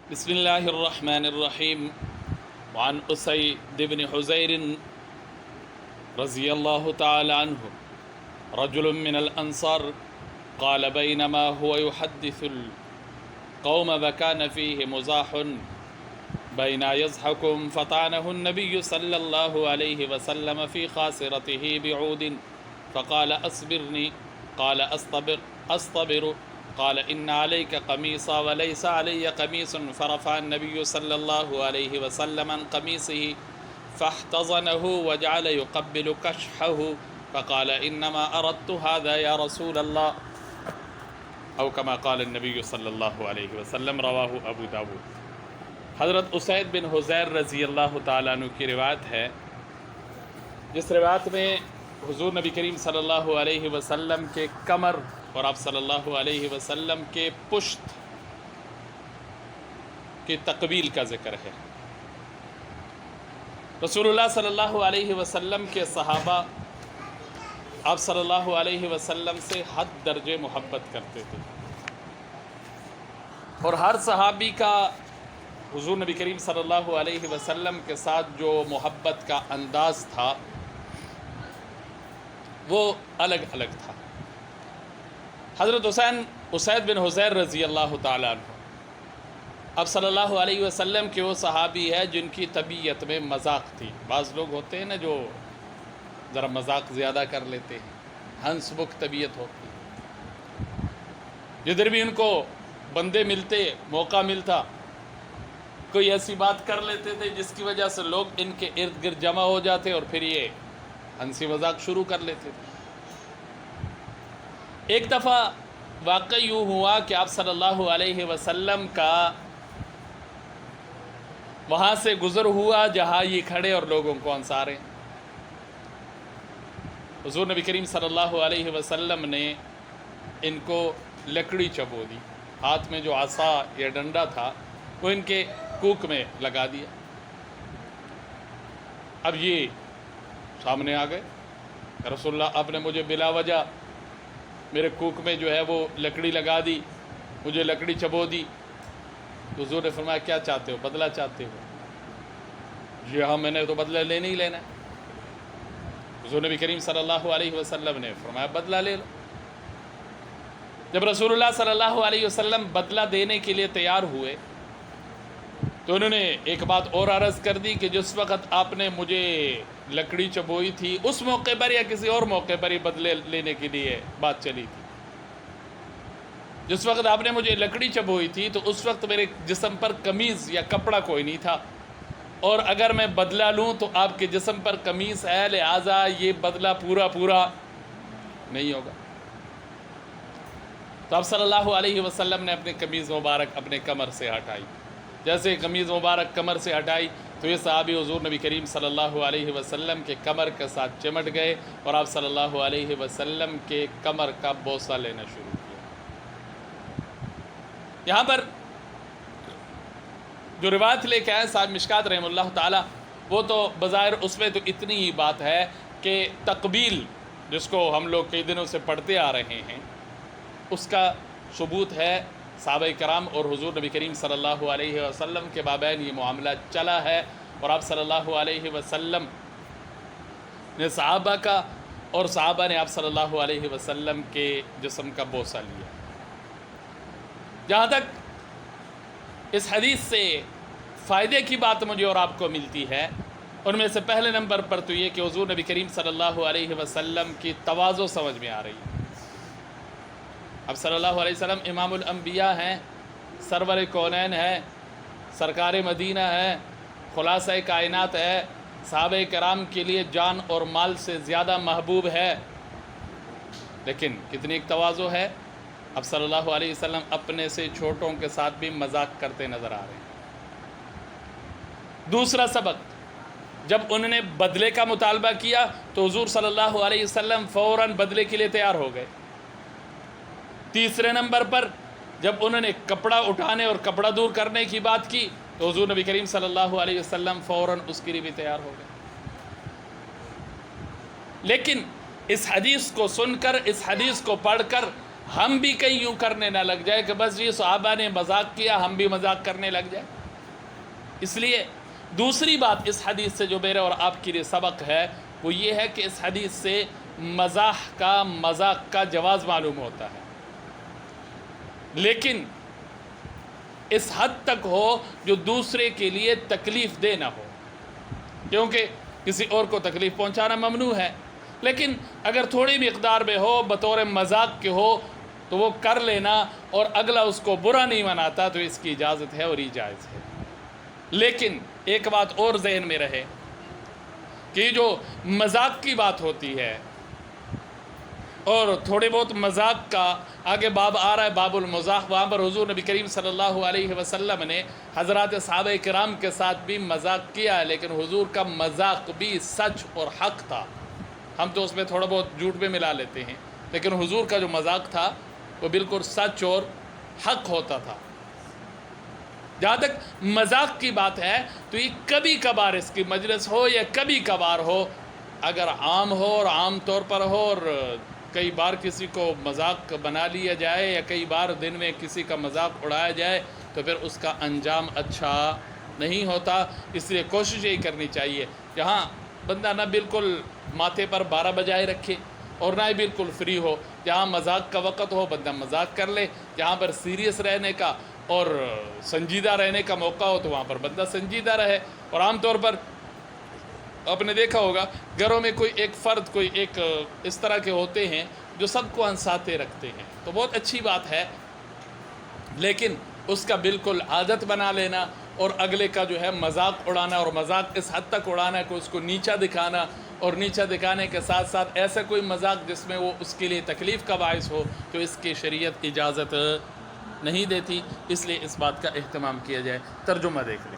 بسم الله الرحمن الرحيم. وعن أسيد بن حزير رضي الله تعالى عنه رجل من الأنصار قال بينما هو يحدث القوم وكان فيه مزاح بين يضحكهم فطعنه النبي صلى الله عليه وسلم في خاصرته بعود فقال أصبرني. قال أصطبر. قال إن عليك قميصا وليس علي قميص. فرفع النبي صلى الله عليه وسلم عن قميصه فاحتضنه وجعل يقبل كشحه فقال إنما أردت هذا يا رسول الله أو كما قال النبي صلی اللہ علیہ وسلم. رواہ ابو داود. حضرت اسید بن حزیر رضی اللہ تعالیٰ عنہ کی روایت ہے، جس روایت میں حضور نبی کریم صلی اللہ علیہ وسلم کے کمر اور آپ صلی اللہ علیہ وسلم کے پشت کی تقبیل کا ذکر ہے. رسول اللہ صلی اللہ علیہ وسلم کے صحابہ آپ صلی اللہ علیہ وسلم سے حد درجے محبت کرتے تھے، اور ہر صحابی کا حضور نبی کریم صلی اللہ علیہ وسلم کے ساتھ جو محبت کا انداز تھا وہ الگ الگ تھا. حضرت اسید بن حزیر رضی اللہ تعالیٰ عنہ اب صلی اللہ علیہ وسلم کے وہ صحابی ہے جن کی طبیعت میں مذاق تھی. بعض لوگ ہوتے ہیں نا جو ذرا مذاق زیادہ کر لیتے ہیں، ہنس مکھ طبیعت ہوتی ہے. جدھر بھی ان کو بندے ملتے، موقع ملتا، کوئی ایسی بات کر لیتے تھے جس کی وجہ سے لوگ ان کے ارد گرد جمع ہو جاتے اور پھر یہ ہنسی مذاق شروع کر لیتے تھے. ایک دفعہ واقع یوں ہوا کہ آپ صلی اللہ علیہ وسلم کا وہاں سے گزر ہوا جہاں یہ کھڑے اور لوگوں کو انصارے. حضور نبی کریم صلی اللہ علیہ وسلم نے ان کو لکڑی چبو دی، ہاتھ میں جو عصا یا ڈنڈا تھا وہ ان کے کوک میں لگا دیا. اب یہ سامنے آ گئے، رسول اللہ آپ نے مجھے بلا وجہ میرے کوک میں جو ہے وہ لکڑی لگا دی، مجھے لکڑی چبو دی. حضور نے فرمایا کیا چاہتے ہو، بدلہ چاہتے ہو؟ جی ہاں، میں نے تو بدلہ لینا ہی لینا ہے. حضور نبی کریم صلی اللہ علیہ وسلم نے فرمایا بدلہ لے لو. جب رسول اللہ صلی اللہ علیہ وسلم بدلہ دینے کے لیے تیار ہوئے تو انہوں نے ایک بات اور عرض کر دی کہ جس وقت آپ نے مجھے لکڑی چبوئی تھی اس موقع پر یا کسی اور موقع پر ہی بدلے لینے کے لیے بات چلی تھی. جس وقت آپ نے مجھے لکڑی چبوئی تھی تو اس وقت میرے جسم پر قمیض یا کپڑا کوئی نہیں تھا، اور اگر میں بدلہ لوں تو آپ کے جسم پر قمیض ہے، لہٰذا یہ بدلہ پورا نہیں ہوگا. تو آپ صلی اللہ علیہ وسلم نے اپنی قمیض مبارک اپنے کمر سے ہٹائی. جیسے قمیض مبارک کمر سے ہٹائی تو یہ صحابی حضور نبی کریم صلی اللہ علیہ وسلم کے کمر کے ساتھ چمٹ گئے اور آپ صلی اللہ علیہ وسلم کے کمر کا بوسہ لینا شروع کیا. یہاں پر جو روایت لے کے آئے صاحب مشکات رحمہ اللہ تعالی، وہ تو بظاہر اس میں تو اتنی ہی بات ہے کہ تقبیل جس کو ہم لوگ کئی دنوں سے پڑھتے آ رہے ہیں اس کا ثبوت ہے. صحابہ کرام اور حضور نبی کریم صلی اللہ علیہ وسلم کے مابین یہ معاملہ چلا ہے، اور آپ صلی اللہ علیہ وسلم نے صحابہ کا اور صحابہ نے آپ صلی اللہ علیہ وسلم کے جسم کا بوسہ لیا. جہاں تک اس حدیث سے فائدے کی بات مجھے اور آپ کو ملتی ہے، ان میں سے پہلے نمبر پر تو یہ کہ حضور نبی کریم صلی اللہ علیہ وسلم کی تواضع سمجھ میں آ رہی ہے. اب صلی اللہ علیہ وسلم امام الانبیاء ہیں، سرور کونین ہے، سرکار مدینہ ہے، خلاصہ کائنات ہے، صحابہ کرام کے لیے جان اور مال سے زیادہ محبوب ہے، لیکن کتنی ایک تواضع ہے. اب صلی اللہ علیہ وسلم اپنے سے چھوٹوں کے ساتھ بھی مذاق کرتے نظر آ رہے ہیں. دوسرا سبق، جب انہوں نے بدلے کا مطالبہ کیا تو حضور صلی اللہ علیہ وسلم فوراً بدلے کے لیے تیار ہو گئے. تیسرے نمبر پر جب انہوں نے کپڑا اٹھانے اور کپڑا دور کرنے کی بات کی تو حضور نبی کریم صلی اللہ علیہ وسلم فوراً اس کے لیے بھی تیار ہو گئے. لیکن اس حدیث کو سن کر، اس حدیث کو پڑھ کر ہم بھی کہیں یوں کرنے نہ لگ جائے کہ بس یہ صحابہ نے مذاق کیا ہم بھی مذاق کرنے لگ جائیں۔ اس لیے دوسری بات اس حدیث سے جو میرے اور آپ کے لیے سبق ہے وہ یہ ہے کہ اس حدیث سے مذاق کا جواز معلوم ہوتا ہے، لیکن اس حد تک ہو جو دوسرے کے لیے تکلیف دہ نہ ہو، کیونکہ کسی اور کو تکلیف پہنچانا ممنوع ہے، لیکن اگر تھوڑی مقدار میں ہو بطور مذاق کے ہو تو وہ کر لینا اور اگلا اس کو برا نہیں مناتا تو اس کی اجازت ہے اور یہ جائز ہے۔ لیکن ایک بات اور ذہن میں رہے کہ جو مذاق کی بات ہوتی ہے اور تھوڑے بہت مذاق کا آگے باب آ رہا ہے، باب المزاح، وہاں پر حضور نبی کریم صلی اللہ علیہ وسلم نے حضرات صحابہ کرام کے ساتھ بھی مذاق کیا ہے، لیکن حضور کا مذاق بھی سچ اور حق تھا۔ ہم تو اس میں تھوڑا بہت جھوٹ بھی ملا لیتے ہیں، لیکن حضور کا جو مذاق تھا وہ بالکل سچ اور حق ہوتا تھا۔ جہاں تک مذاق کی بات ہے تو یہ کبھی کبھار اس کی مجلس ہو یا کبھی کبھار ہو، اگر عام ہو اور عام طور پر ہو اور کئی بار کسی کو مذاق بنا لیا جائے یا کئی بار دن میں کسی کا مذاق اڑایا جائے تو پھر اس کا انجام اچھا نہیں ہوتا۔ اس لیے کوشش یہی کرنی چاہیے جہاں بندہ نہ بالکل ماتھے پر 12 بجائے رکھے اور نہ ہی بالکل فری ہو، جہاں مذاق کا وقت ہو بندہ مذاق کر لے، جہاں پر سیریس رہنے کا اور سنجیدہ رہنے کا موقع ہو تو وہاں پر بندہ سنجیدہ رہے۔ اور عام طور پر آپ نے دیکھا ہوگا گھروں میں کوئی ایک فرد کوئی ایک اس طرح کے ہوتے ہیں جو سب کو ہنساتے رکھتے ہیں، تو بہت اچھی بات ہے، لیکن اس کا بالکل عادت بنا لینا اور اگلے کا جو ہے مذاق اڑانا اور مذاق اس حد تک اڑانا کہ اس کو نیچا دکھانا، اور نیچا دکھانے کے ساتھ ساتھ ایسا کوئی مذاق جس میں وہ اس کے لیے تکلیف کا باعث ہو تو اس کی شریعت اجازت نہیں دیتی۔ اس لیے اس بات کا اہتمام کیا جائے۔ ترجمہ دیکھ لیں۔